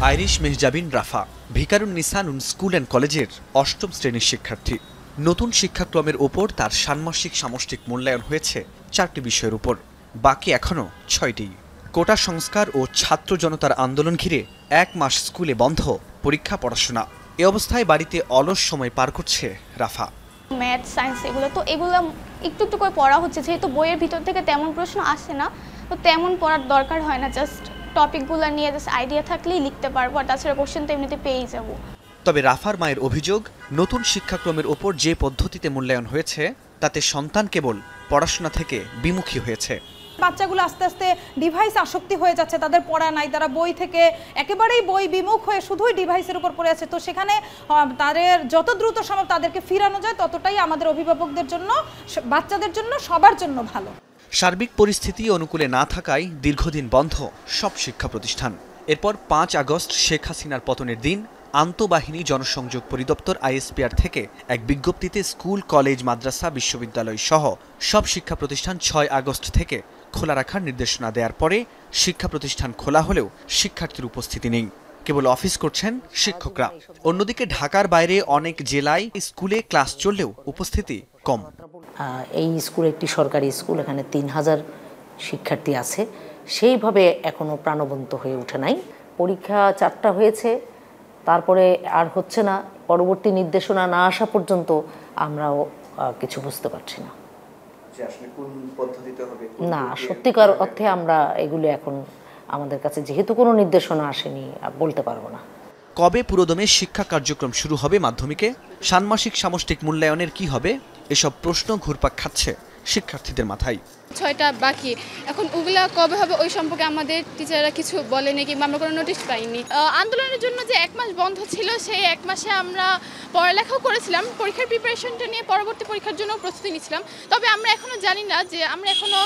Irish Mehjabin রাফা ভিকারুন্নিসা নুন school and কলেজের অষ্টম শ্রেণীর শিক্ষার্থী। নতুন শিক্ষাক্রমের ওপর তার ষান্মাসিক সামষ্টিক মূল্যায়ন হয়েছে 4টি বিষয়ের উপর, বাকি এখনও 6টি। কোটা সংস্কার ও ছাত্র জনতার আন্দোলন ঘিরে 1 মাস স্কুলে বন্ধ, পরীক্ষা পড়াশোনা। এ অবস্থায় বাড়িতে অলস সময় পার করছে রাফা। ম্যাথ, সায়েন্স এগুলো একটু একটু করে পড়া হচ্ছে, যেহেতু বইয়ের ভিতর থেকে তেমন প্রশ্ন আসে না, তো তেমন পড়ার দরকার হয় না। জাস্ট টপিকগুলো নিয়ে জাস্ট আইডিয়া থাকলেই লিখতে পারবো, আর তাছাড়া কোশ্চেন তো এমনিতে পেয়েই যাবো। তবে রাফার মায়ের অভিযোগ, নতুন শিক্ষাক্রমের ওপর যে পদ্ধতিতে মূল্যায়ন হয়েছে তাতে সন্তান কেবল পড়াশোনা থেকে বিমুখী হয়েছে। বাচ্চাগুলো আস্তে আস্তে ডিভাইস আসক্তি হয়ে যাচ্ছে, তাদের পড়া নাই, তারা বই থেকে একেবারেই বই বিমুখ হয়ে শুধুই ডিভাইসের উপর পড়ে আছে। তো সেখানে তাদের যত দ্রুত সম্ভব তাদেরকে ফিরানো যায় ততটাই আমাদের অভিভাবকদের জন্য, বাচ্চাদের জন্য, সবার জন্য ভালো। সার্বিক পরিস্থিতি অনুকূলে না থাকায় দীর্ঘদিন বন্ধ সব শিক্ষা প্রতিষ্ঠান। এরপর 5 আগস্ট শেখ হাসিনার পতনের দিন আন্তঃবাহিনী জনসংযোগ পরিদপ্তর আইএসপিআর থেকে এক বিজ্ঞপ্তিতে স্কুল, কলেজ, মাদ্রাসা, বিশ্ববিদ্যালয় সহ সব শিক্ষা প্রতিষ্ঠান 6 আগস্ট থেকে খোলা রাখার নির্দেশনা দেওয়ার পরে শিক্ষা প্রতিষ্ঠান খোলা হলেও শিক্ষার্থীর উপস্থিতি নেই, কেবল অফিস করছেন শিক্ষকরা। অন্যদিকে ঢাকার বাইরে অনেক জেলায় স্কুলে ক্লাস চললেও উপস্থিতি কম। এই স্কুল একটি সরকারি স্কুল, এখানে 3000 শিক্ষার্থী আছে, সেইভাবে এখনো প্রাণবন্ত হয়ে ওঠে নাই। পরীক্ষা 4টা হয়েছে, তারপরে আর হচ্ছে না। পরবর্তী নির্দেশনা না আসা পর্যন্ত আমরাও কিছু বুঝতে পারছি না। না, সত্যিকার অর্থে আমরা এগুলো এখন আমাদের কাছে যেহেতু কোনো নির্দেশনা আসেনি, বলতে পারবো না। কবে পুরোদমে শিক্ষা কার্যক্রম শুরু হবে মাধ্যমিকে? ষান্মাসিক সামষ্টিক মূল্যায়নের কি হবে? এসব প্রশ্ন ঘুরপাক খাচ্ছে শিক্ষার্থীদের মাথায়। 6টা বাকি, এখন ওগুলা কবে হবে ওই সম্পর্কে আমাদের টিচাররা কিছু বলেনি, কিংবা আমরা কোনো নোটিশ পাইনি। আন্দোলনের জন্য যে 1 মাস বন্ধ ছিল, সেই 1 মাসে আমরা পড়ালেখাও করেছিলাম, পরীক্ষার প্রিপারেশনটা নিয়ে পরবর্তী পরীক্ষার জন্য প্রস্তুতি নিচ্ছিলাম। তবে আমরা এখনো জানি না, যে আমরা এখনো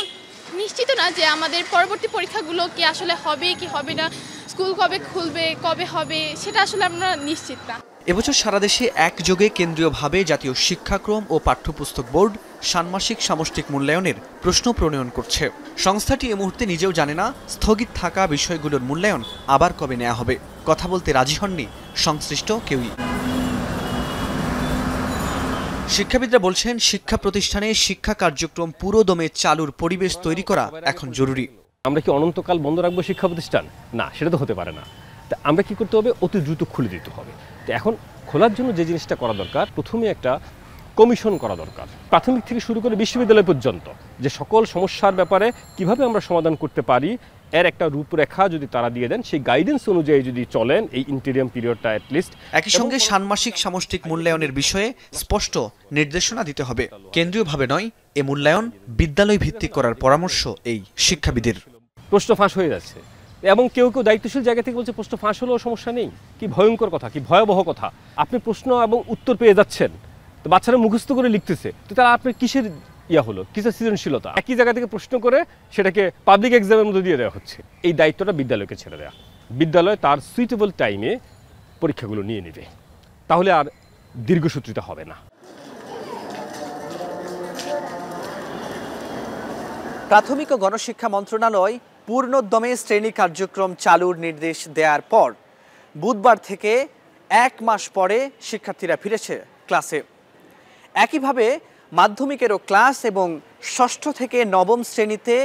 নিশ্চিত না যে আমাদের পরবর্তী পরীক্ষাগুলো কি আসলে হবে কি হবে না, স্কুল কবে খুলবে, কবে হবে, সেটা আসলে আমরা নিশ্চিত না। এবছর সারা দেশে একযোগে কেন্দ্রীয়ভাবে জাতীয় শিক্ষাক্রম ও পাঠ্যপুস্তক বোর্ড ষান্মাসিক সামষ্টিক মূল্যায়নের প্রশ্ন প্রণয়ন করছে। সংস্থাটি এ মুহূর্তে নিজেও জানে না স্থগিত থাকা বিষয়গুলোর মূল্যায়ন আবার কবে নেওয়া হবে। কথা বলতে রাজি হননি সংশ্লিষ্ট কেউই। শিক্ষাবিদরা বলছেন, শিক্ষা প্রতিষ্ঠানে শিক্ষা কার্যক্রম পুরোদমে চালুর পরিবেশ তৈরি করা এখন জরুরি। আমরা কি অনন্তকাল বন্ধ রাখবো শিক্ষা প্রতিষ্ঠান? না, সেটা তো হতে পারে না। তা আমরা কি করতে হবে? অতি দ্রুত খুলে দিতে হবে। তো এখন খোলার জন্য যে জিনিসটা করা দরকার, প্রথমে একটা কমিশন করা দরকার, প্রাথমিক থেকে শুরু করে বিশ্ববিদ্যালয় পর্যন্ত, যে সকল সমস্যার ব্যাপারে কিভাবে আমরা সমাধান করতে পারি এর একটা রূপরেখা যদি তারা দিয়ে দেন, সেই গাইডেন্স অনুযায়ী যদি চলেন এই ইন্টারিয়াম পিরিয়ডটা অ্যাটলিস্ট। একই সঙ্গে ষান্মাসিক সামষ্টিক মূল্যায়নের বিষয়ে স্পষ্ট নির্দেশনা দিতে হবে। কেন্দ্রীয়ভাবে নয়, এ মূল্যায়ন বিদ্যালয় ভিত্তিক করার পরামর্শ এই শিক্ষাবিদের। প্রশ্ন ফাঁস হয়ে যাচ্ছে এবং কেউ কেউ দায়িত্বশীল জায়গা থেকে বলছে প্রশ্ন ফাঁস হলেও সমস্যা নেই। কি ভয়ঙ্কর কথা, কি ভয়াবহ কথা! আপনি প্রশ্ন এবং উত্তর পেয়ে যাচ্ছেন, তো বাচ্চারা মুখস্থ করে লিখতেছে, তো তারা আপনার কিসের হলো, কিসের সৃজনশীলতা? একই জায়গা থেকে প্রশ্ন করে সেটাকে পাবলিক এক্সামের মধ্যে দিয়ে দেওয়া হচ্ছে। এই দায়িত্বটা বিদ্যালয়কে ছেড়ে দেওয়া। বিদ্যালয় তার সুইটেবল টাইমে পরীক্ষাগুলো নিয়ে নেবে, তাহলে আর দীর্ঘসূত্রিতা হবে না। প্রাথমিক ও গণশিক্ষা মন্ত্রণালয় পূর্ণোদ্যমে শ্রেণী কার্যক্রম চালুর নির্দেশ দেওয়ার পর বুধবার থেকে 1 মাস পরে শিক্ষার্থীরা ফিরেছে ক্লাসে। একইভাবে মাধ্যমিকেরও ক্লাস এবং 6ষ্ঠ থেকে 9ম শ্রেণীতে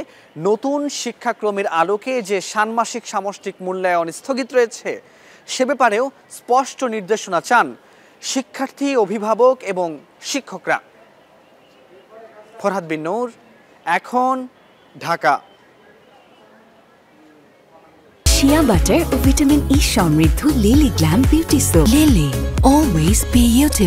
নতুন শিক্ষাক্রমের আলোকে যে ষান্মাসিক সামষ্টিক মূল্যায়ন স্থগিত রয়েছে, সে ব্যাপারেও স্পষ্ট নির্দেশনা চান শিক্ষার্থী, অভিভাবক এবং শিক্ষকরা। ফরহাদ বিন নূর, এখন, ঢাকা। শিয়া বাটার ও ভিটামিন ই সমৃদ্ধ lily glam beauty soap. Lily, always beautiful.